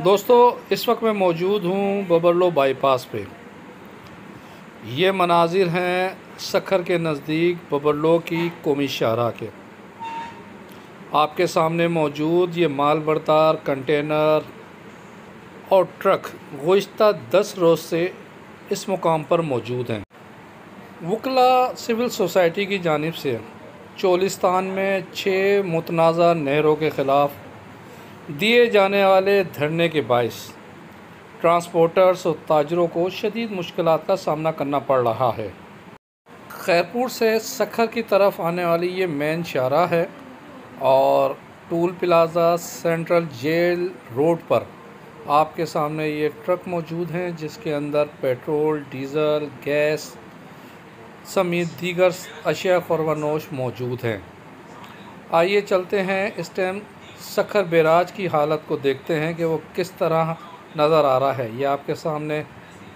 दोस्तों, इस वक्त मैं मौजूद हूँ बबरलो बाईपास पे। ये मनाजिर हैं सखर के नज़दीक बबरलो की कौमी शाहराह के। आपके सामने मौजूद ये माल बरदार कंटेनर और ट्रक गुज़िश्ता 10 रोज़ से इस मुकाम पर मौजूद हैं। वकला सिविल सोसाइटी की जानिब से चोलिस्तान में 6 मुतनाज़ा नहरों के ख़िलाफ़ दिए जाने वाले धरने के बाइस ट्रांसपोर्टर्स और ताजरों को शदीद मुश्किलात का सामना करना पड़ रहा है। खैरपुर से सखर की तरफ आने वाली ये मेन शाहराह है और toll plaza central jail road पर आपके सामने ये ट्रक मौजूद हैं जिसके अंदर पेट्रोल, डीज़ल, गैस समेत दीगर अशिया ख़ुरवनोश मौजूद हैं। आइए चलते हैं इस टाइम सखर बैराज की हालत को देखते हैं कि वो किस तरह नज़र आ रहा है। ये आपके सामने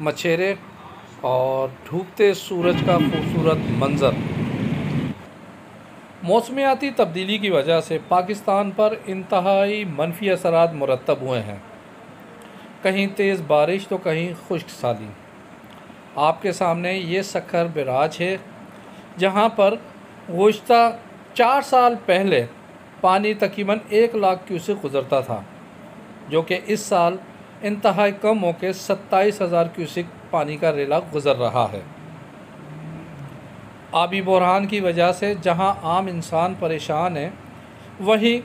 मछेरे और डूबते सूरज का खूबसूरत मंज़र। मौसमियाती तब्दीली की वजह से पाकिस्तान पर इंतहाई मनफी असरात मुरतब हुए हैं। कहीं तेज़ बारिश तो कहीं खुश्क साली। आपके सामने ये सखर बैराज है जहाँ पर गुज़िश्ता 4 साल पहले पानी तकरीबन 1 लाख क्यूसेक गुज़रता था, जो कि इस साल इंतहाई कम होकर 27,000 क्यूसेक पानी का रेला गुज़र रहा है। आबी बहरान की वजह से जहां आम इंसान परेशान है, वहीं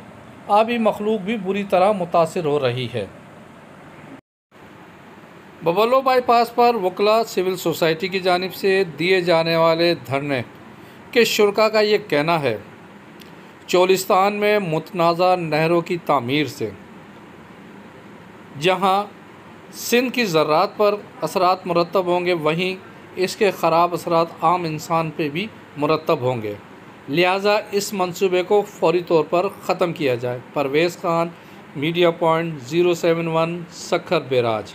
आबी मखलूक भी बुरी तरह मुतासिर हो रही है। बबरलो बाईपास पर वकला सिविल सोसाइटी की जानिब से दिए जाने वाले धरने के शुरका का ये कहना है, चोलिस्तान में मुतनाज़ा नहरों की तामीर से जहां सिंध की ज़राअत पर असरात मुरतब होंगे, वहीं इसके ख़राब असरात आम इंसान पे भी मुरतब होंगे। लिहाजा इस मंसूबे को फ़ौरी तौर पर ख़त्म किया जाए। Parvez Khan, media point 071 Sukkur barrage.